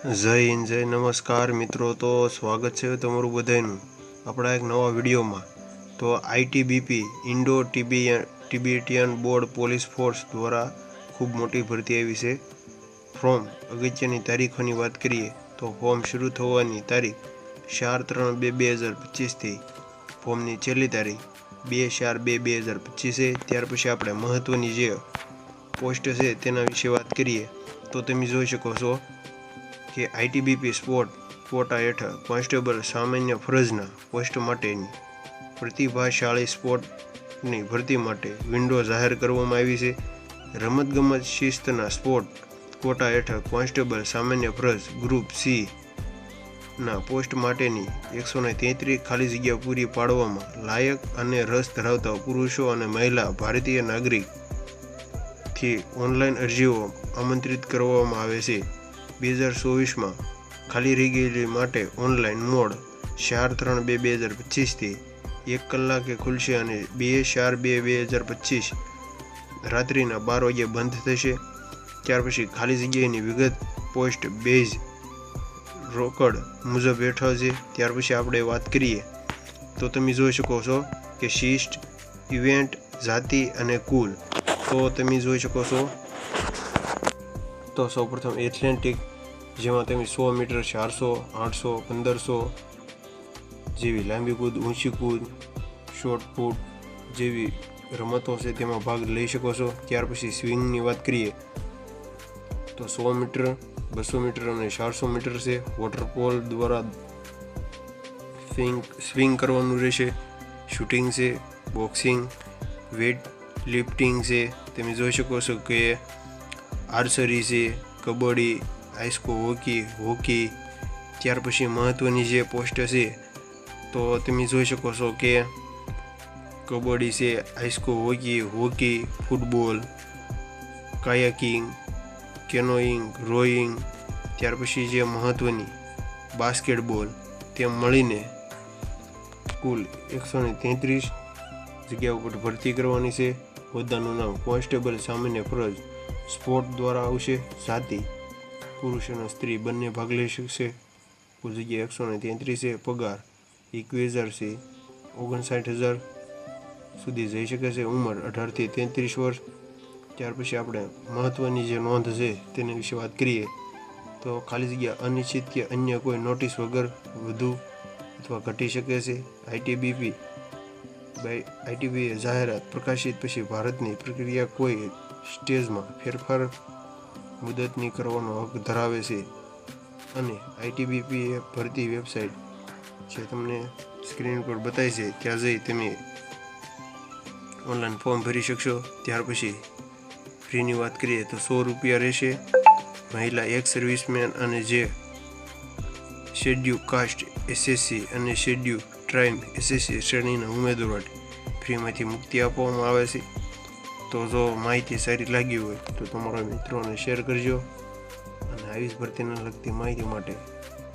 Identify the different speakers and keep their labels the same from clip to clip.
Speaker 1: જય હિન્દ, જય નમસ્કાર મિત્રો। તો સ્વાગત છે તમારું બધાનું આપણા એક નવા વિડીયોમાં। તો ITBP Indo Tibetan board police force દ્વારા ખૂબ મોટી ભરતી આવી છે। ફોર્મ અગત્યની તારીખોની વાત કરીએ તો ફોર્મ શરૂ થવાની તારીખ 4/3/2025 ફોર્મની છેલ્લી તારીખ 2/4/2025 છે। ત્યાર પછી આપણે મહત્ત્વની જે પોસ્ટ છે તેના વિશે વાત કરીએ તો તમે જોઈ શકો છો કે આઈટીબીપી સ્પોર્ટ કોટા હેઠળ કોન્સ્ટેબલ સામાન્ય ફરજના પોસ્ટ માટેની પ્રતિભાશાળી સ્પોર્ટની ભરતી માટે વિન્ડો જાહેર કરવામાં આવી છે। રમતગમત શિસ્તના સ્પોર્ટ કોટા હેઠળ કોન્સ્ટેબલ સામાન્ય ફરજ ગ્રુપ સી ના પોસ્ટ માટેની 133 ખાલી જગ્યા પૂરી પાડવામાં લાયક અને રસ ધરાવતા પુરુષો અને મહિલા ભારતીય નાગરિકથી ઓનલાઈન અરજીઓ આમંત્રિત કરવામાં આવે છે। 2024માં ખાલી રહી ગયેલી માટે ઓનલાઈન મોડ 4/3/2025 થી 1 કલાકે ખુલશે અને 2/4/2025 રાત્રિના 12 વાગ્યે બંધ થશે। ત્યાર પછી ખાલી જગ્યાની વિગત પોસ્ટ બેઝ રોકડ મુજબ હેઠળ છે। ત્યાર પછી આપણે વાત કરીએ તો તમે જોઈ શકો છો કે શિસ્ત, ઇવેન્ટ, જાતિ અને કુલ। તો તમે જોઈ શકો છો તો સૌપ્રથમ એથ્લેટિક જેમાં તમે 100 મીટર, 400, 800, 1500 જેવી લાંબી કૂદ, ઊંચી કૂદ, શોર્ટ પુટ જેવી રમતો છે તેમાં ભાગ લઈ શકો છો। ત્યાર પછી સ્વિંગની વાત કરીએ તો 100 મીટર, 200 મીટર અને 400 મીટર છે। વોટરપોલ દ્વારા સ્વિંગ કરવાનું રહેશે। શૂટિંગ છે, બોક્સિંગ, વેઇટ લિફ્ટિંગ છે, તમે જોઈ શકો છો કે આર્ચરી છે, કબડ્ડી, આઈસ્કો હોકી। ત્યાર પછી મહત્ત્વની જે પોસ્ટ છે તો તમે જોઈ શકો છો કે કબડ્ડી છે, આઈસ્કો હોકી, ફૂટબોલ, કાયાકિંગ, કેનોઈંગ, રોઈંગ। ત્યાર પછી જે મહત્ત્વની બાસ્કેટબોલ, તેમ મળીને કુલ 133 જગ્યા ઉપર ભરતી કરવાની છે। હોદ્દાનું નામ કોન્સ્ટેબલ સામાન્ય ફરજ સ્પોર્ટ દ્વારા આવશે। જાતિ પુરુષ અને સ્ત્રી બંને ભાગ લઈ શકશે। કુલ જગ્યા 133 છે। પગાર 21,000 છે, 59,000 સુધી જઈ શકે છે। ઉંમર 18 થી 33 વર્ષ। ત્યાર પછી આપણે મહત્ત્વની જે નોંધ છે તેના વિશે વાત કરીએ તો ખાલી જગ્યા અનિશ્ચિત કે અન્ય કોઈ નોટિસ વગર વધુ અથવા ઘટી શકે છે। આઈટીબીપીએ જાહેરાત પ્રકાશિત પછી ભારતની પ્રક્રિયા કોઈ સ્ટેજમાં ફેરફાર મુદતની કરવાનો હક ધરાવે છે અને આઈટીબીપીએ ભરતી વેબસાઇટ જે તમને સ્ક્રીન પર બતાવી છે ત્યાં જઈ તમે ઓનલાઈન ફોર્મ ભરી શકશો। ત્યાર પછી ફીની વાત કરીએ તો 100 રૂપિયા રહેશે। મહિલા એક સર્વિસમેન અને જે શેડ્યુલ કાસ્ટ એસએસસી અને શેડ્યુલ ટ્રાઇબ એસએસસી શ્રેણીના ઉમેદવારો ફ્રીમાંથી મુક્તિ આપવામાં આવે છે। તો જો માહિતી સારી લાગી હોય તો તમારા મિત્રોને શેર કરજો અને આવી જ ભરતીને લગતી માહિતી માટે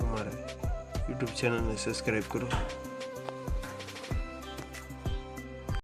Speaker 1: અમારા યુટ્યુબ ચેનલને સબસ્ક્રાઈબ કરો।